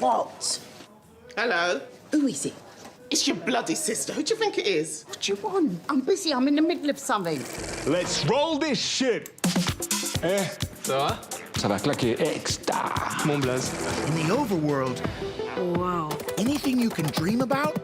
What? Hello? Who is it? It's your bloody sister. Who do you think it is? What do you want? I'm busy. I'm in the middle of something. Let's roll this shit. Ça va? Ça va claquer. Extra. Mon blaze. In the overworld, Wow. anything you can dream about,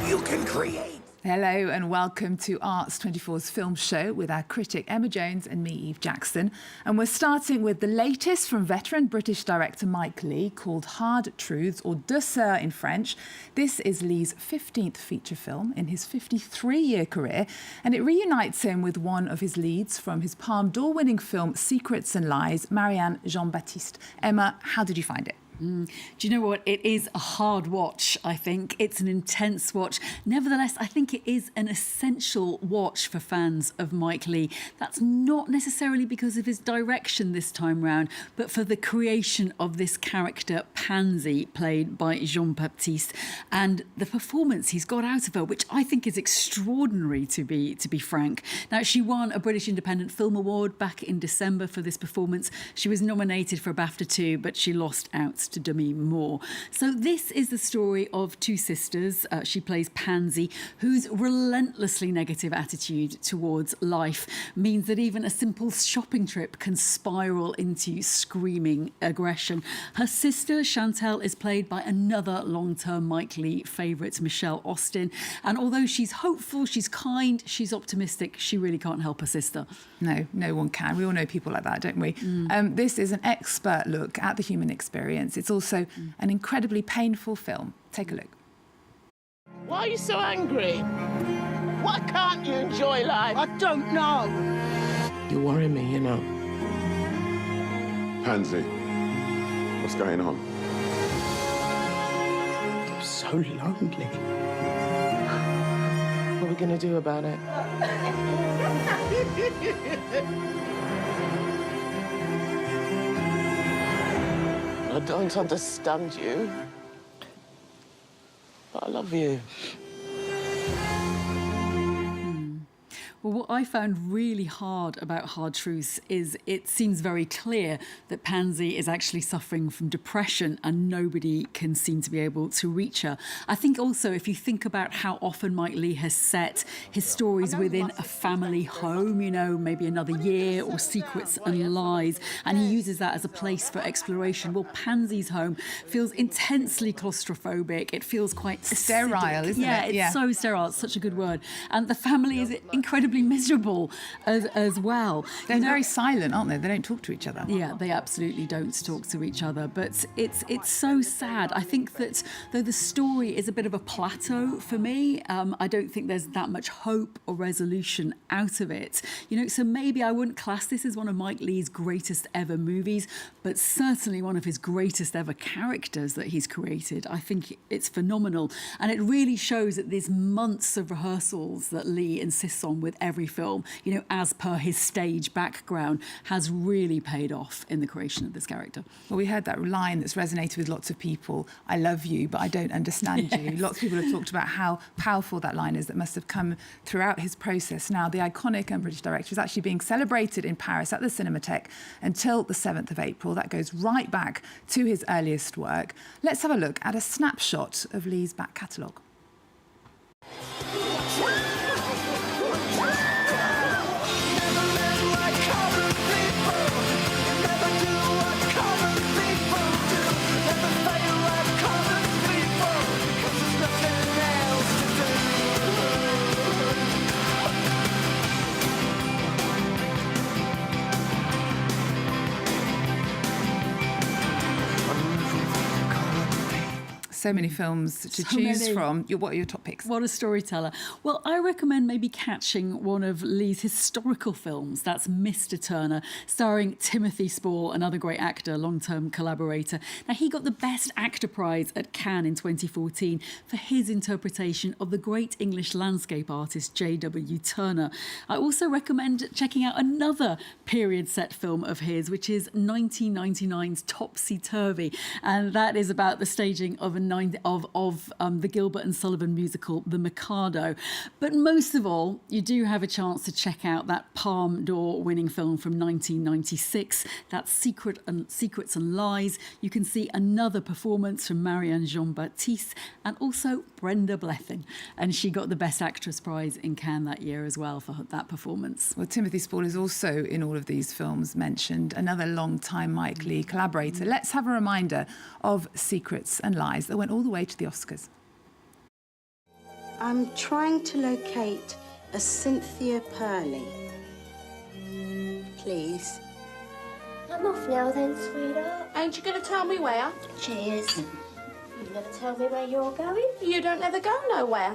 you can create. Hello and welcome to Arts 24's film show with our critic Emma Jones and me, Eve Jackson. And we're starting with the latest from veteran British director Mike Leigh, called Hard Truths, or Deux Sœurs in French. This is Leigh's 15th feature film in his 53-year career, and it reunites him with one of his leads from his Palme d'Or-winning film Secrets and Lies, Marianne Jean-Baptiste. Emma, how did you find it? Do you know what? It is a hard watch, I think. It's an intense watch. Nevertheless, I think it is an essential watch for fans of Mike Leigh. That's not necessarily because of his direction this time round, but for the creation of this character, Pansy, played by Jean-Baptiste, and the performance he's got out of her, which I think is extraordinary, to be frank. Now, she won a British Independent Film Award back in December for this performance. She was nominated for a BAFTA too, but she lost out to Demi Moore. So this is the story of two sisters. She plays Pansy, whose relentlessly negative attitude towards life means that even a simple shopping trip can spiral into screaming aggression. Her sister, Chantal, is played by another long-term Mike Leigh favourite, Michelle Austin. And although she's hopeful, she's kind, she's optimistic, she really can't help her sister. No, no one can. We all know people like that, don't we? This is an expert look at the human experience. It's also an incredibly painful film. Take a look. Why are you so angry? Why can't you enjoy life? I don't know. You worry me, you know. Pansy, what's going on? I'm so lonely. What are we going to do about it? I don't understand you, but I love you. Well, what I found really hard about Hard Truths is it seems very clear that Pansy is actually suffering from depression and nobody can seem to be able to reach her. I think also if you think about how often Mike Leigh has set his stories within a family home, you know, maybe Another Year or Secrets and Lies, and he uses that as a place for exploration. Well, Pansy's home feels intensely claustrophobic. It feels quite Sterile, acidic. isn't it? Yeah, it's so sterile. It's such a good word. And the family is incredibly miserable as well. They're very silent, aren't they? They don't talk to each other. Yeah, they absolutely don't talk to each other. But it's so sad. I think that though the story is a bit of a plateau for me, I don't think there's that much hope or resolution out of it. You know, so maybe I wouldn't class this as one of Mike Leigh's greatest ever movies, but certainly one of his greatest ever characters that he's created. I think it's phenomenal. And it really shows that there's months of rehearsals that Leigh insists on with every film, you know, as per his stage background, has really paid off in the creation of this character. Well, we heard that line that's resonated with lots of people. I love you, but I don't understand you. Lots of people have talked about how powerful that line is that must have come throughout his process. Now, the iconic British director is actually being celebrated in Paris at the Cinematheque until the 7th of April. That goes right back to his earliest work. Let's have a look at a snapshot of Leigh's back catalogue. So many films to choose from. What are your top picks? What a storyteller. Well, I recommend maybe catching one of Leigh's historical films. That's Mr. Turner, starring Timothy Spall, another great actor, long-term collaborator. Now, he got the Best Actor prize at Cannes in 2014 for his interpretation of the great English landscape artist J.W. Turner. I also recommend checking out another period set film of his, which is 1999's Topsy Turvy. And that is about the staging of a the Gilbert and Sullivan musical, The Mikado. But most of all, you do have a chance to check out that Palme d'Or winning film from 1996. That's Secrets and Lies. You can see another performance from Marianne Jean-Baptiste and also Brenda Blethyn. And she got the Best Actress prize in Cannes that year as well for that performance. Well, Timothy Spall is also in all of these films mentioned, another long-time Mike Leigh collaborator. Let's have a reminder of Secrets and Lies that went all the way to the Oscars. I'm trying to locate a Cynthia Purley. Please. I'm off now then, sweetheart. Ain't you going to tell me where? Cheers. You gonna tell me where you're going? You don't ever go nowhere.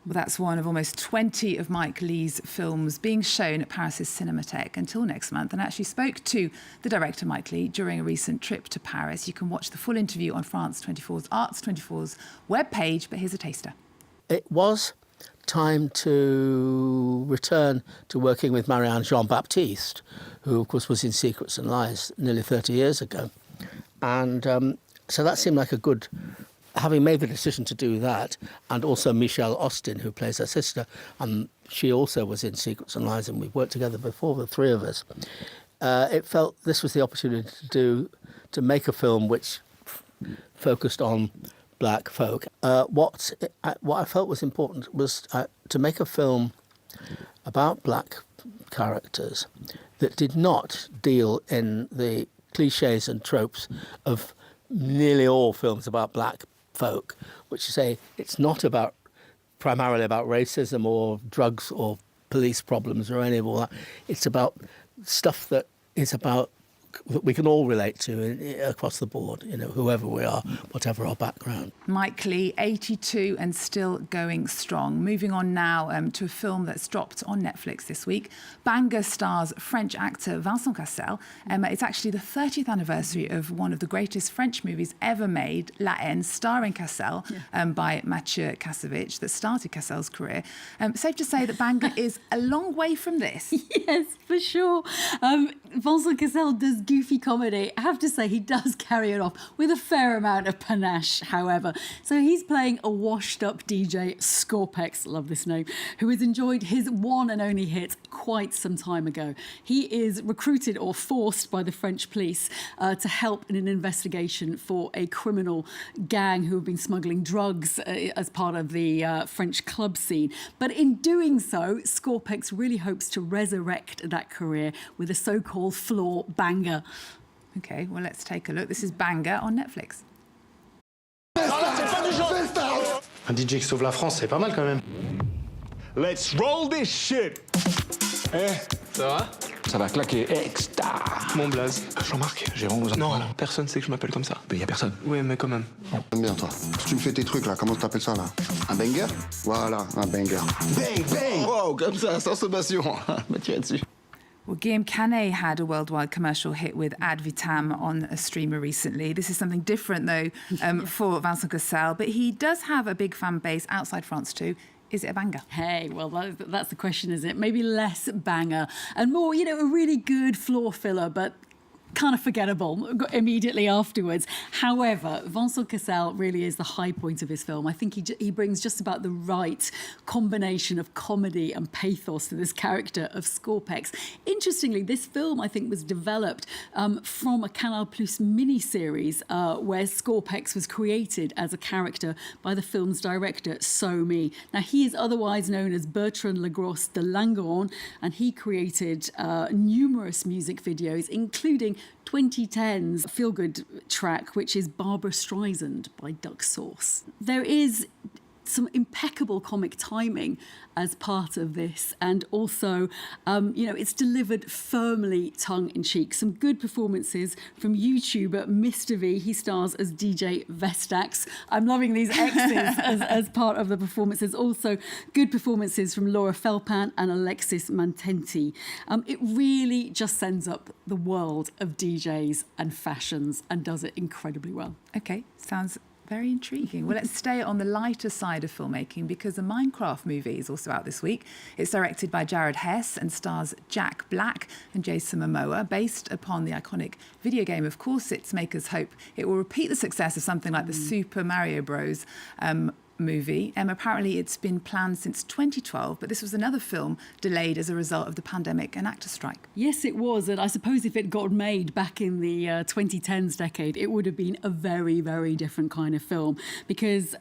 Well, that's one of almost 20 of Mike Leigh's films being shown at Paris's Cinematheque until next month. And I actually spoke to the director, Mike Leigh, during a recent trip to Paris. You can watch the full interview on France 24's Arts 24's webpage, but here's a taster. It was time to return to working with Marianne Jean-Baptiste, who, of course, was in Secrets and Lies nearly 30 years ago. And so that seemed like a good... Having made the decision to do that, and also Michelle Austin, who plays her sister, she also was in Secrets and Lies, and we've worked together before, the three of us. It felt this was the opportunity to make a film which focused on black folk. What I felt was important was to make a film about black characters that did not deal in the cliches and tropes of nearly all films about black folk, which say it's not primarily about racism or drugs or police problems or any of all that. It's about stuff that we can all relate to across the board, whoever we are, whatever our background. Mike Leigh, 82 and still going strong. Moving on now to a film that's dropped on Netflix this week. Banger stars French actor Vincent Cassel. It's actually the 30th anniversary of one of the greatest French movies ever made, La Haine, starring Cassel, by Mathieu Kassovitz, that started Cassel's career. Safe to say that Banger is a long way from this. Yes, for sure. Vincent Cassel does goofy comedy. I have to say, he does carry it off with a fair amount of panache, however. So he's playing a washed-up DJ, Scorpex, love this name, who has enjoyed his one and only hit quite some time ago. He is recruited or forced by the French police to help in an investigation for a criminal gang who have been smuggling drugs as part of the French club scene. But in doing so, Scorpex really hopes to resurrect that career with a so-called floor banger. OK, well, let's take a look. This is Banger on Netflix. Un DJ qui sauve la France, c'est pas mal quand même. Let's roll this shit. Ça va? Ça va claquer. Extra. Mon blaze. Jean-Marc, j'ai 11 ans. Non, personne sait que je m'appelle comme ça. Mais y a personne. Oui, mais quand même. J'aime bien, toi. Si tu me fais tes trucs, là, comment t'appelles ça, là? Un banger? Voilà, un banger. Bang, bang! Wow, comme ça, sans sommation. Me tirer dessus. Well, Guillaume Canet had a worldwide commercial hit with Ad Vitam on a streamer recently. This is something different, though, for Vincent Cassel. But he does have a big fan base outside France, too. Is it a banger? Hey, well, that's the question, isn't it? Maybe less banger and more, a really good floor filler, but kind of forgettable immediately afterwards. However, Vincent Cassel really is the high point of his film. I think he brings just about the right combination of comedy and pathos to this character of Scorpex. Interestingly, this film, I think, was developed from a Canal Plus mini-series where Scorpex was created as a character by the film's director, So Me. Now, he is otherwise known as Bertrand Legros de Langeron, and he created numerous music videos, including 2010's feel-good track, which is Barbra Streisand by Duck Sauce. There is some impeccable comic timing as part of this, and also, it's delivered firmly tongue-in-cheek. Some good performances from YouTuber Mr. V. He stars as DJ Vestax. I'm loving these X's as part of the performances. Also, good performances from Laura Felpan and Alexis Mantenti. It really just sends up the world of DJs and fashions and does it incredibly well. OK, sounds Very intriguing. Well, let's stay on the lighter side of filmmaking because the Minecraft movie is also out this week. It's directed by Jared Hess and stars Jack Black and Jason Momoa. Based upon the iconic video game, of course, its makers hope it will repeat the success of something like the Super Mario Bros. Movie. Apparently it's been planned since 2012, but this was another film delayed as a result of the pandemic and actor strike. Yes, it was. And I suppose if it got made back in the 2010s decade, it would have been a very, very different kind of film because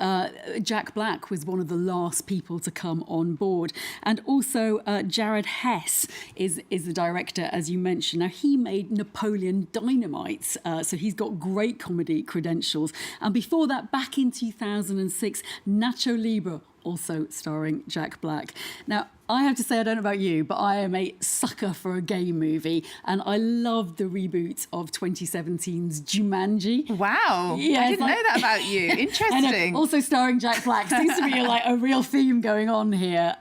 Jack Black was one of the last people to come on board. And also Jared Hess is the director, as you mentioned. Now, he made Napoleon Dynamite, so he's got great comedy credentials. And before that, back in 2006, Nacho Libre, also starring Jack Black. Now, I have to say, I don't know about you, but I am a sucker for a game movie, and I loved the reboot of 2017's Jumanji. Wow, yeah, I didn't know that about you. Interesting. Also starring Jack Black. Seems to be a real theme going on here.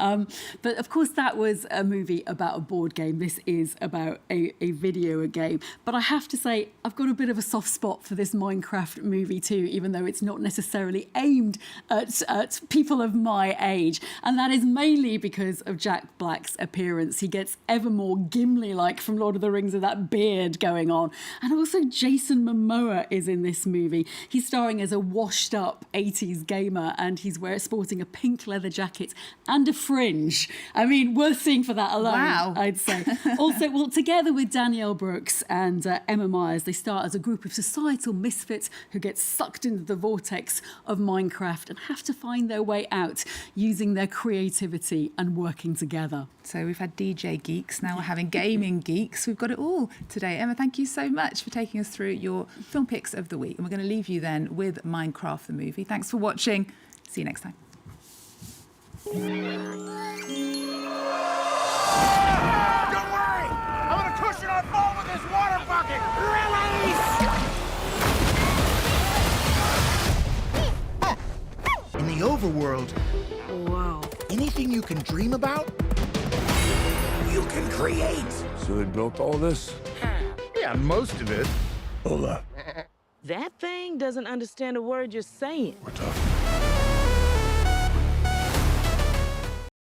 But of course, that was a movie about a board game. This is about a video game. But I have to say, I've got a bit of a soft spot for this Minecraft movie too, even though it's not necessarily aimed at people of my age. And that is mainly because of Jack Black's appearance. He gets ever more Gimli-like from Lord of the Rings with that beard going on. And also Jason Momoa is in this movie. He's starring as a washed-up 80s gamer and he's sporting a pink leather jacket and a fringe. I mean, worth seeing for that alone, wow. I'd say. Also, well, together with Danielle Brooks and Emma Myers, they start as a group of societal misfits who get sucked into the vortex of Minecraft and have to find their way out using their creativity and working together. So we've had DJ geeks, now we're having gaming geeks. We've got it all today. Emma, thank you so much for taking us through your film picks of the week. And we're going to leave you then with Minecraft the movie. Thanks for watching. See you next time. Don't worry! I'm gonna cushion our fall with this water bucket! Release! In the overworld, Wow. anything you can dream about, you can create. So they built all this? Yeah, most of it. Hold up. That thing doesn't understand a word you're saying. We're talking